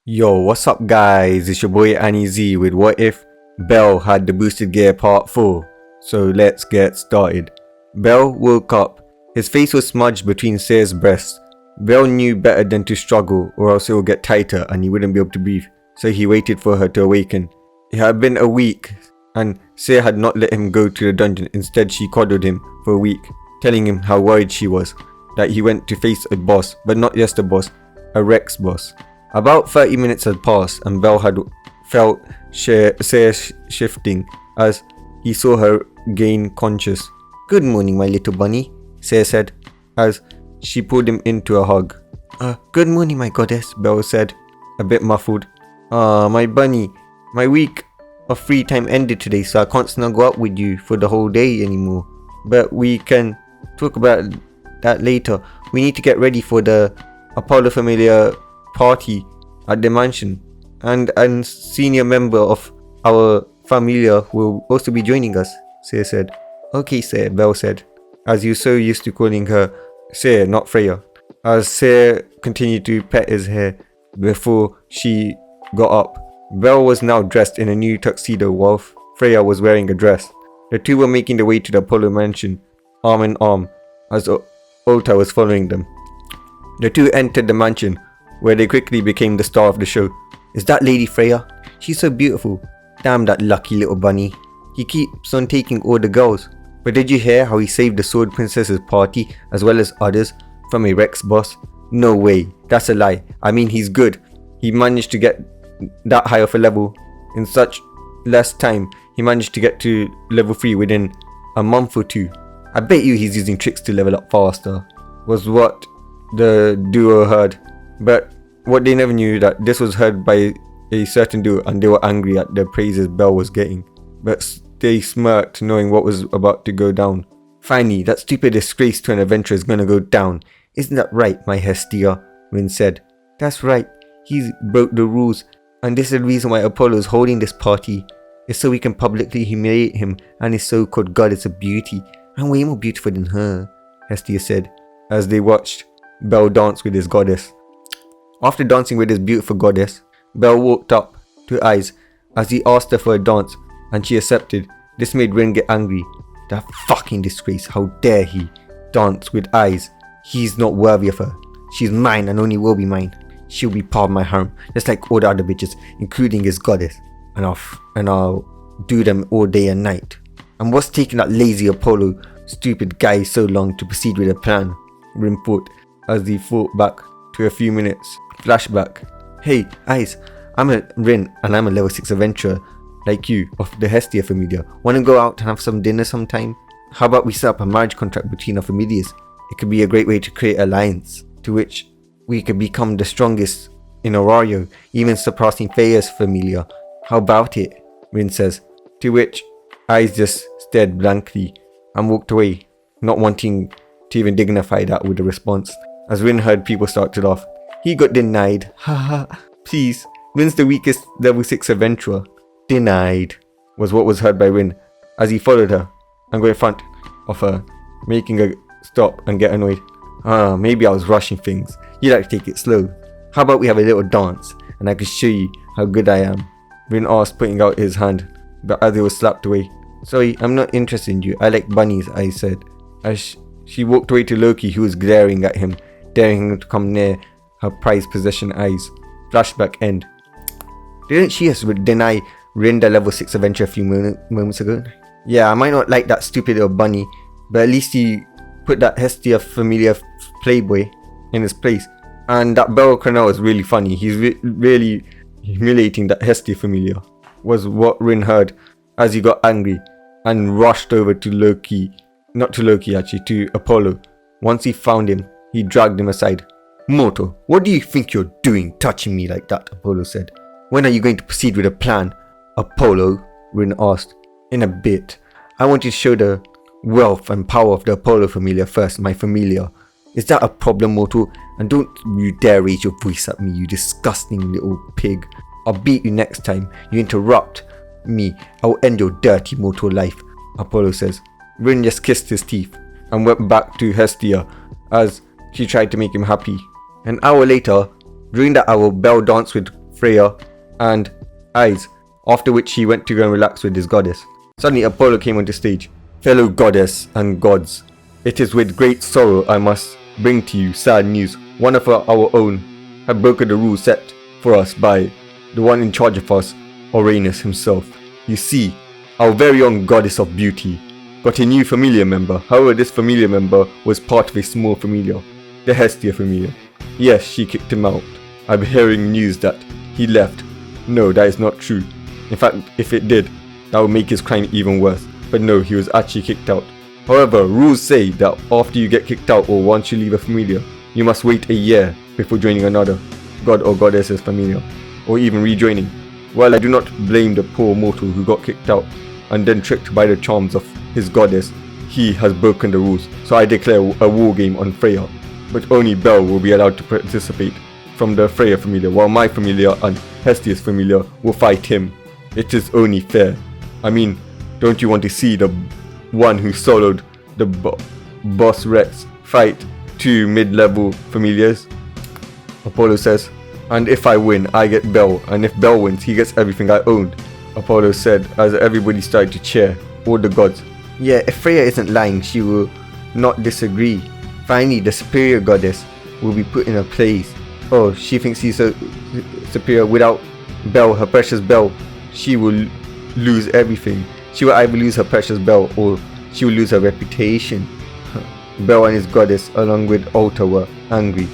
Yo, what's up guys? It's your boy Anizi with What If Bell Had the Boosted Gear Part 4. So let's get started. Bell woke up. His face was smudged between Sayer's breasts. Bell knew better than to struggle or else it would get tighter and he wouldn't be able to breathe. So he waited for her to awaken. It had been a week and Sayer had not let him go to the dungeon. Instead she coddled him for a week, telling him how worried she was that he went to face a boss, but not just a boss, a Rex boss. About 30 minutes had passed and Bell had felt Sayer shifting as he saw her gain conscious. "Good morning, my little bunny," Sayer said as she pulled him into a hug. Good morning, my goddess," Bell said, a bit muffled. My bunny, my week of free time ended today, so I can't snuggle up with you for the whole day anymore. But we can talk about that later. We need to get ready for the Apollo Familiar party at the mansion, and a senior member of our famila will also be joining us, Sayer said. "Okay, Sayer," Bell said, as he was so used to calling her Sayer, not Freya, as Sayer continued to pet his hair before she got up. Bell was now dressed in a new tuxedo while Freya was wearing a dress. The two were making their way to the Apollo mansion, arm in arm, as Ulta was following them. The two entered the mansion, where they quickly became the star of the show. "Is that Lady Freya? She's so beautiful. Damn that lucky little bunny. He keeps on taking all the girls. But did you hear how he saved the Sword Princess's party as well as others from a Rex boss? No way, that's a lie. I mean, he's good. He managed to get that high of a level in such less time. He managed to get to level 3 within a month or two. I bet you he's using tricks to level up faster," was what the duo heard. But what they never knew that this was heard by a certain duo and they were angry at the praises Bell was getting. But they smirked knowing what was about to go down. "Finally, that stupid disgrace to an adventurer is gonna go down. Isn't that right, my hestia?" Rin said. "That's right. He's broke the rules, and this is the reason why Apollo is holding this party. It's so we can publicly humiliate him and his so-called goddess of beauty. I'm way more beautiful than her," Hestia said, as they watched Bell dance with his goddess. After dancing with his beautiful goddess, Bell walked up to Eyes as he asked her for a dance, and she accepted. This made Rin get angry. That fucking disgrace, how dare he dance with Eyes? He's not worthy of her. She's mine and only will be mine. She'll be part of my harem, just like all the other bitches, including his goddess. And I'll do them all day and night. And what's taking that lazy Apollo stupid guy so long to proceed with a plan? Rin thought as he thought back to a few minutes. Flashback. "Hey, Eyes, I'm a Rin and I'm a level 6 adventurer like you of the Hestia familia. Wanna go out and have some dinner sometime? How about we set up a marriage contract between our familias? It could be a great way to create an alliance to which we could become the strongest in Aurario, even surpassing Freya's familia. How about it?" Rin says, to which Eyes just stared blankly and walked away, not wanting to even dignify that with a response. As Rin heard people start to laugh. "He got denied. Haha. Please, Rin's the weakest level 6 adventurer." "Denied," was what was heard by Rin as he followed her and got in front of her, making her stop and get annoyed. Maybe I was rushing things. You like to take it slow. How about we have a little dance and I can show you how good I am?" Rin asked, putting out his hand, but as it was slapped away. "Sorry, I'm not interested in you. I like bunnies," I said, as she walked away to Loki, who was glaring at him, daring him to come near her prized possession. Eyes. Flashback end. Didn't she just deny Rin the level 6 adventure a few moments ago? "Yeah, I might not like that stupid little bunny, but at least he put that Hestia familiar playboy in his place. And that Bell Cornell is really funny. He's really humiliating that Hestia familiar," was what Rin heard as he got angry and rushed over to Loki. Not to Loki actually, to Apollo. Once he found him, he dragged him aside. "Mortal, what do you think you're doing touching me like that?" Apollo said. "When are you going to proceed with a plan?" "Apollo," Rin asked. "In a bit. I want you to show the wealth and power of the Apollo familia first, my familia. Is that a problem, mortal? And don't you dare raise your voice at me, you disgusting little pig. I'll beat you next time you interrupt me. I'll end your dirty mortal life," Apollo says. Rin just kissed his teeth and went back to Hestia as she tried to make him happy. An hour later, during that hour, Bell danced with Freya, and Eyes, after which he went to go and relax with his goddess. Suddenly Apollo came onto stage. Fellow goddess and gods, it is with great sorrow I must bring to you sad news. One of our own had broken the rules set for us by the one in charge of us, Uranus himself. You see, our very own goddess of beauty got a new familiar member. However, this familiar member was part of a small familia, the Hestia familia. Yes, she kicked him out. I'm hearing news that he left. No, that is not true. In fact, if it did, that would make his crime even worse. But no, he was actually kicked out. However, rules say that after you get kicked out or once you leave a familia, you must wait a year before joining another god or goddess's familia, or even rejoining. While I do not blame the poor mortal who got kicked out and then tricked by the charms of his goddess, he has broken the rules, so I declare a war game on Freya. But only Bell will be allowed to participate from the Freya familia, while my familia and Hestia's familia will fight him. It is only fair. I mean, don't you want to see the one who soloed the boss Rex fight two mid-level familiars? Apollo says, and if I win, I get Bell, and if Bell wins, he gets everything I owned, Apollo said as everybody started to cheer, all the gods. Yeah, if Freya isn't lying, she will not disagree. Finally, the superior goddess will be put in her place. Oh, she thinks she's so superior. Without Bell, her precious Bell, she will lose everything. She will either lose her precious Bell or she will lose her reputation. Bell and his goddess, along with Alta, were angry.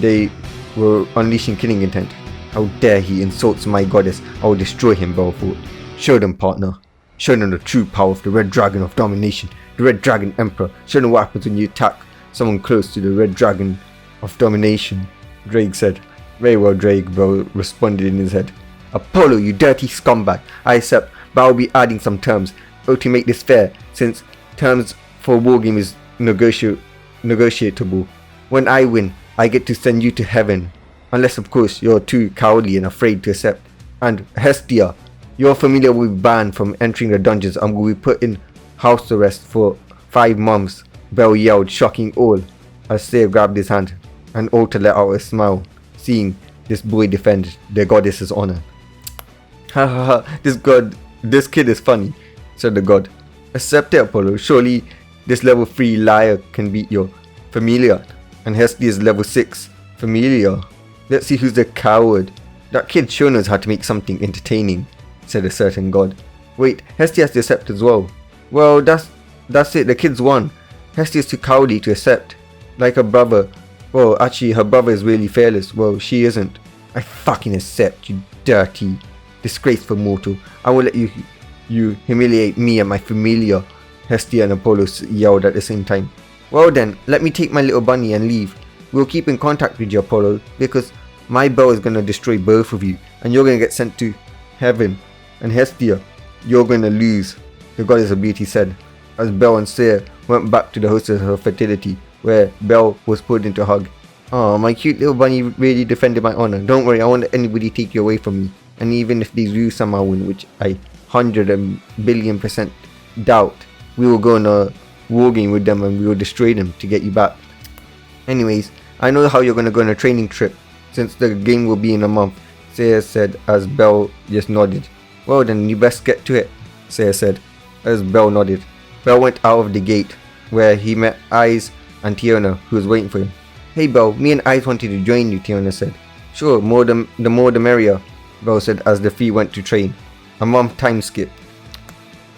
They were unleashing killing intent. How dare he insults my goddess? I will destroy him, Bell thought. Show them, partner. Show them the true power of the Red Dragon of Domination, the Red Dragon Emperor. Show them what happens when you attack someone close to the Red Dragon of Domination, Drake said. Very well, Drake, Bell responded in his head. Apollo, you dirty scumbag. I accept, but I'll be adding some terms. Oh, to make this fair, since terms for a war game is negotiable. When I win, I get to send you to heaven. Unless, of course, you're too cowardly and afraid to accept. And Hestia, your familia will be banned from entering the dungeons and will be put in house arrest for 5 months, Bell yelled, shocking all, as Seer grabbed his hand, and Alta let out a smile, seeing this boy defend their goddess's honor. Ha ha ha, this kid is funny, said the god. Accept it, Apollo. Surely this level 3 liar can beat your familia, and Hestia is level 6 familia. Let's see who's the coward. That kid sure knows how to make something entertaining, said a certain god. Wait, Hestia has to accept as well. Well, that's it, the kid's won. Hestia is too cowardly to accept. Like her brother. Well, actually, her brother is really fearless. Well, she isn't. I fucking accept, you dirty, disgraceful mortal. I will let you humiliate me and my familia, Hestia and Apollo yelled at the same time. Well then, let me take my little bunny and leave. We'll keep in contact with you, Apollo, because my Bell is gonna destroy both of you, and you're gonna get sent to heaven. And Hestia, you're gonna lose, the goddess of beauty said, as Bell and Seer went back to the hostess of fertility, where Bell was pulled into a hug. Oh, my cute little bunny really defended my honor. Don't worry, I won't let anybody take you away from me. And even if they do somehow win, which I 100,000,000,000% doubt, we will go on a war game with them and we will destroy them to get you back. Anyways, I know how you're gonna go on a training trip, since the game will be in a month, Seer said as Bell just nodded. Well then, you best get to it, Seer said, as Bell nodded. Bell went out of the gate, where he met Eyes and Tiona, who was waiting for him. Hey Bell, me and Eyes wanted to join you, Tiona said. Sure, the more the merrier, Bell said as the three went to train. A month time skip.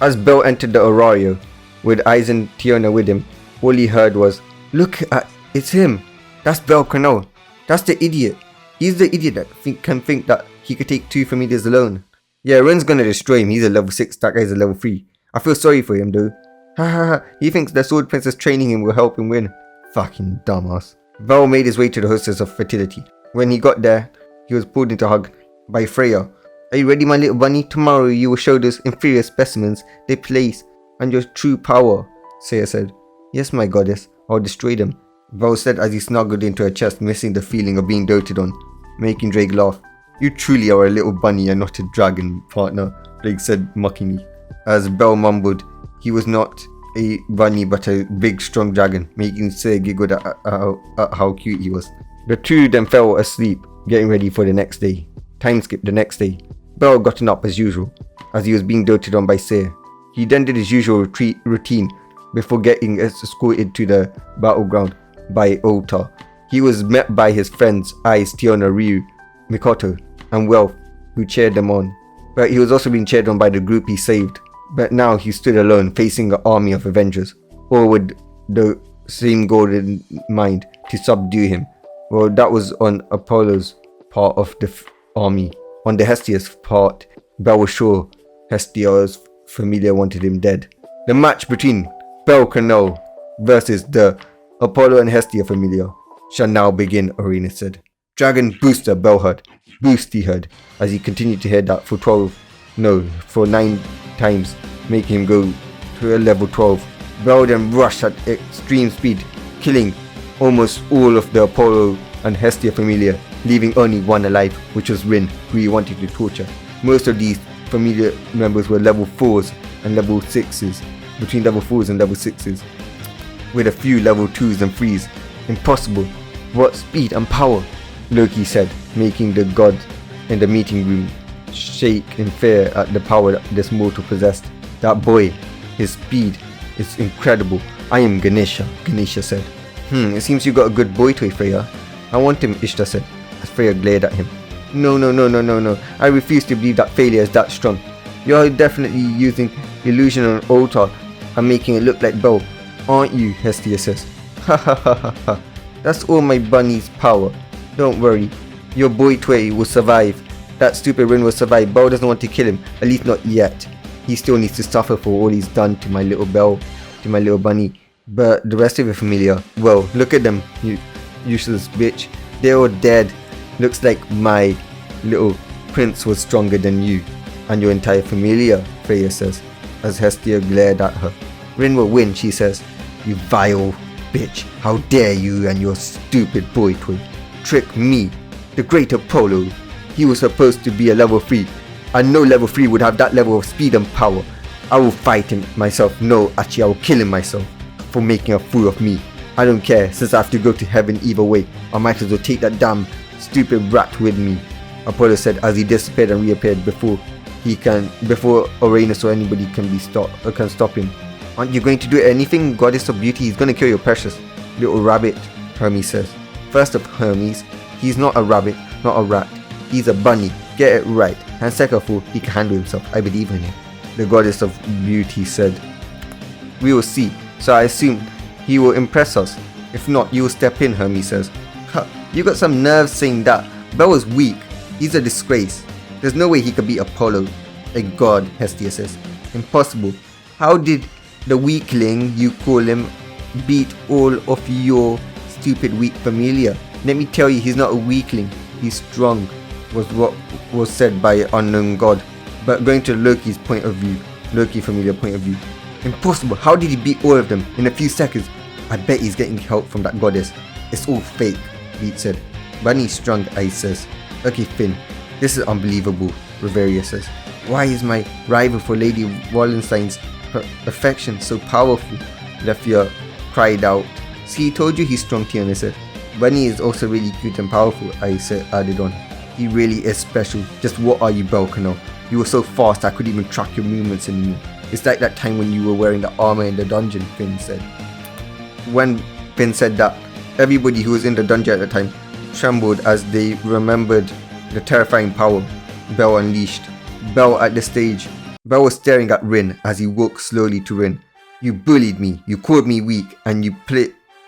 As Bell entered the Aurario, with Eyes and Tiona with him, all he heard was, Look at, it's him. That's Bell Cornell. That's the idiot. He's the idiot that can think that he could take 2 familiars alone. Yeah, Ren's gonna destroy him. He's a level 6, that guy's a level 3. I feel sorry for him though. Ha ha ha, he thinks the Sword Princess training him will help him win. Fucking dumbass. Bell made his way to the hostess of fertility. When he got there, he was pulled into a hug by Freya. Are you ready, my little bunny? Tomorrow you will show those inferior specimens their place and your true power, Seer said. Yes, my goddess, I'll destroy them, Bell said as he snuggled into her chest, missing the feeling of being doted on, making Drake laugh. You truly are a little bunny and not a dragon, partner, Drake said mockingly. As Bell mumbled, he was not a bunny but a big strong dragon, making Seer giggle at how cute he was. The two then fell asleep, getting ready for the next day. Time skip the next day. Bell gotten up as usual, as he was being doted on by Seir. He then did his usual routine before getting escorted to the battleground by Ota. He was met by his friends Ice, Tiona, Ryu, Mikoto, and Wealth, who cheered them on. But he was also being cheered on by the group he saved. But now he stood alone, facing an army of Avengers, all with the same goal in mind, to subdue him. Well, that was on Apollo's part of the army. On the Hestia's part, Bell was sure Hestia's famila wanted him dead. The match between Bell Canal versus the Apollo and Hestia famila shall now begin, Arena said. Dragon Booster, Bell heard. Boost, he heard, as he continued to hear that for 9 times, making him go to a level 12. Bell then rushed at extreme speed, killing almost all of the Apollo and Hestia famila, leaving only one alive, which was Rin, who he wanted to torture. Most of these famila members were level 4s and level 6s, between level 4s and level 6s, with a few level 2s and 3s. Impossible. What speed and power, Loki said, making the god in the meeting room shake in fear at the power that this mortal possessed. That boy, his speed is incredible. I am Ganesha, Ganesha said. It seems you got a good boy toy, Freya. I want him, Ishtar said, as Freya glared at him. No. I refuse to believe that failure is that strong. You're definitely using illusion on Ota and making it look like Bell, aren't you, Hestia says. Ha. That's all my bunny's power. Don't worry, your boy toy will survive. That stupid Rin will survive. Bell doesn't want to kill him, at least not yet. He still needs to suffer for all he's done to my little Bell, to my little bunny. But the rest of your familia, well, look at them, you useless bitch. They're all dead. Looks like my little prince was stronger than you and your entire familia, Freya says, as Hestia glared at her. Rin will win, she says. You vile bitch. How dare you and your stupid boy toy trick me, the great Apollo. He was supposed to be a level 3, and no level 3 would have that level of speed and power. I will fight him myself. No, actually I will kill him myself for making a fool of me. I don't care, since I have to go to heaven either way. I might as well take that damn stupid rat with me, Apollo said as he disappeared and reappeared before Uranus or anybody can stop him. Aren't you going to do anything, goddess of beauty? He's going to kill your precious little rabbit, Hermes says. First of Hermes, he's not a rabbit, not a rat. He's a bunny. Get it right. And second of all, he can handle himself. I believe in him, the goddess of beauty said. We will see. So I assume he will impress us. If not, you will step in, Hermes says. You got some nerve saying that. Bell is weak. He's a disgrace. There's no way he could beat Apollo, a god, Hestia says. Impossible. How did the weakling, you call him, beat all of your stupid weak familia? Let me tell you, he's not a weakling. He's strong, was what was said by an unknown god. But going to Loki's point of view, Loki familia point of view. Impossible. How did he beat all of them in a few seconds? I bet he's getting help from that goddess. It's all fake, Beat said. Bunny strung, Ice says. Okay, Finn, this is unbelievable, Reveria says. Why is my rival for Lady Wallenstein's affection so powerful? Lefia cried out. See, told you he's strong, Tiana said. Bunny is also really cute and powerful, I said, added on. He really is special. Just what are you, Belkano? You were so fast I couldn't even track your movements anymore. It's like that time when you were wearing the armor in the dungeon, Finn said. When Finn said that, everybody who was in the dungeon at the time trembled as they remembered the terrifying power Bell unleashed. Bell at the stage. Bell was staring at Rin as he walked slowly to Rin. You bullied me, you called me weak, and you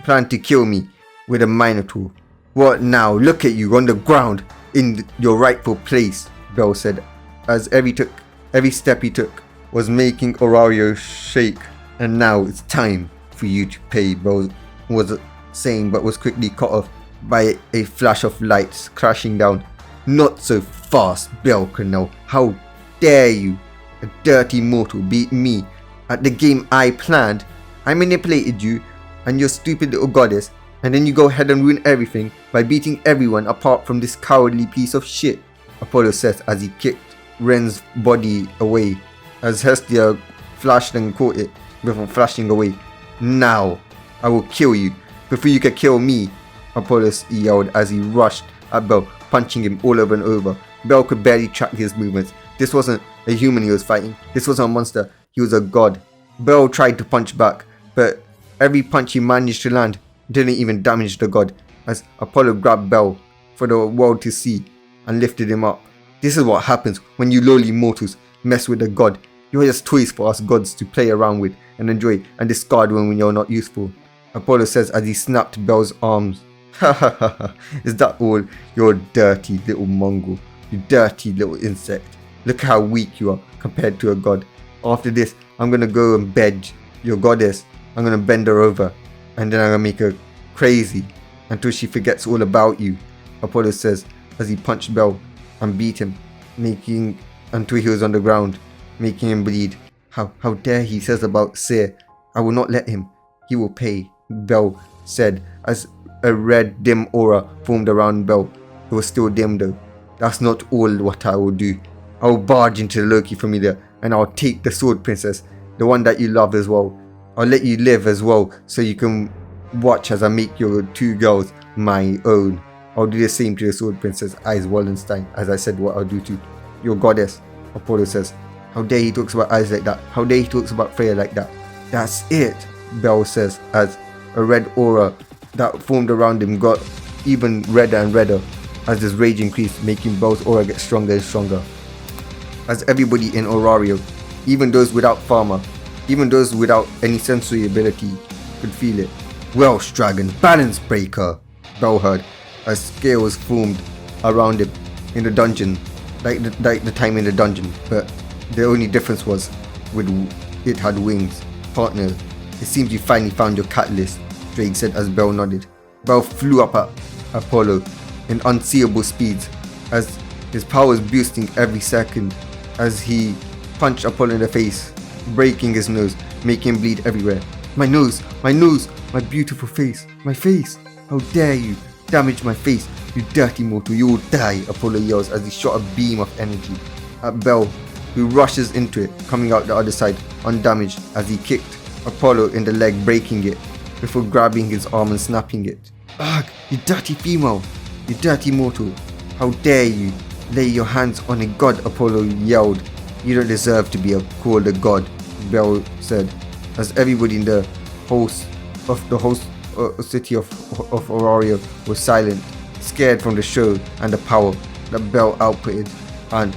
planned to kill me with a minotaur. What now? Look at you on the ground in your rightful place, Bell said, as every step he took was making Aurario shake. And now it's time for you to pay, Bell was saying, but was quickly cut off by a flash of lights crashing down. Not so fast, Belkano. How dare you, a dirty mortal, beat me at the game I planned? I manipulated you and your stupid little goddess, and then you go ahead and ruin everything by beating everyone apart from this cowardly piece of shit, Apollo says as he kicked Ren's body away, as Hestia flashed and caught it before flashing away. Now, I will kill you before you can kill me, Apollo yelled as he rushed at Bell, punching him all over and over Bell could barely track his movements. This wasn't a human he was fighting. This wasn't a monster. He was a god. Bell tried to punch back, but every punch he managed to land didn't even damage the god, as Apollo grabbed Bell for the world to see and lifted him up. This is what happens when you lowly mortals mess with a god. You are just toys for us gods to play around with and enjoy and discard when you're not useful, Apollo says as he snapped Bell's arms. Ha ha ha ha, is that all? You're a dirty little mongrel. You dirty little insect. Look how weak you are compared to a god. After this, I'm gonna go and beg your goddess. I'm gonna bend her over, and then I'm gonna make her crazy until she forgets all about you, Apollo says as he punched Bell and beat him, making until he was on the ground, making him bleed. How dare he says about Seer. I will not let him. He will pay, Bell said as a red dim aura formed around Bell. It was still dim though. That's not all what I will do. I will barge into the Loki famila and I'll take the sword princess, the one that you love as well. I'll let you live as well so you can watch as I make your two girls my own. I'll do the same to the sword princess Ice Wallenstein as I said what I'll do to your goddess, Apollo says. How dare he talks about Ice like that? How dare he talks about Freya like that? That's it, Bell says as a red aura that formed around him got even redder and redder as his rage increased, making Bell's aura get stronger and stronger. As everybody in Aurario, even those without Farmer, even those without any sensory ability, could feel it. Welsh Dragon, Balance Breaker, Bell heard as scales formed around him in the dungeon, like the time in the dungeon, but the only difference was with it had wings. Partner, it seems you finally found your catalyst, Drake said as Bell nodded. Bell flew up at Apollo in unseeable speeds as his powers boosting every second as he punched Apollo in the face, breaking his nose, making him bleed everywhere. My nose, my beautiful face, my face. How dare you damage my face, you dirty mortal, you will die, Apollo yells as he shot a beam of energy at Bell, who rushes into it, coming out the other side undamaged as he kicked Apollo in the leg, breaking it before grabbing his arm and snapping it. Ugh, you dirty female, you dirty mortal, how dare you lay your hands on a god, Apollo yelled. You don't deserve to be called a god, Bell said, as everybody in the host city of Aurario was silent, scared from the show and the power that Bell outputted and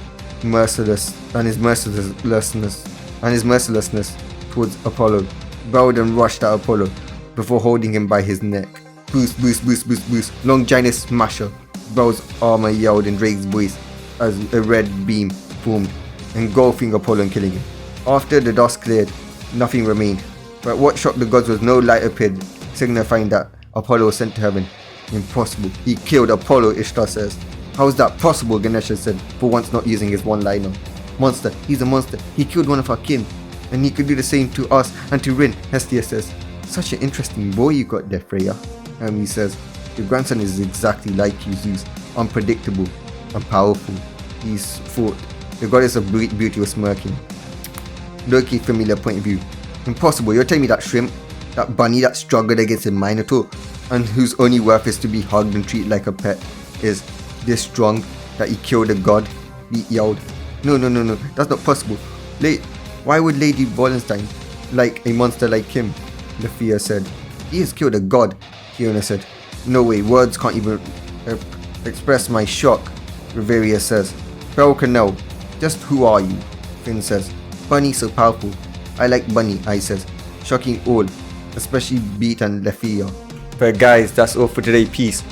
his mercilessness towards Apollo. Bell then rushed at Apollo before holding him by his neck. Boost, boost, boost, boost, boost, Longinus Smasher, Bell's armor yelled in Drake's voice as a red beam formed, engulfing Apollo and killing him. After the dust cleared, nothing remained, but what shocked the gods was no light appeared, signifying that Apollo was sent to heaven. Impossible. He killed Apollo, Ishtar says. How is that possible, Ganesha said, for once not using his one-liner. Monster. He's a monster. He killed one of our kin, and he could do the same to us and to Rin, Hestia says. Such an interesting boy you got there, Freya. He says, your grandson is exactly like you, Zeus, unpredictable and powerful. He's fought. The goddess of beauty was smirking. Loki familiar point of view. Impossible, you're telling me that shrimp, that bunny that struggled against a minotaur, and whose only worth is to be hugged and treated like a pet, is this strong that he killed a god? He yelled. No, that's not possible. Why would Lady Wallenstein like a monster like him? Lafia said. He has killed a god, Fiona said. No way, words can't even express my shock, Riveria says. Bell can know. Just who are you? Finn says. Bunny so powerful. I like Bunny, I says. Shocking all, especially Beat and Lafia. But guys, that's all for today. Peace.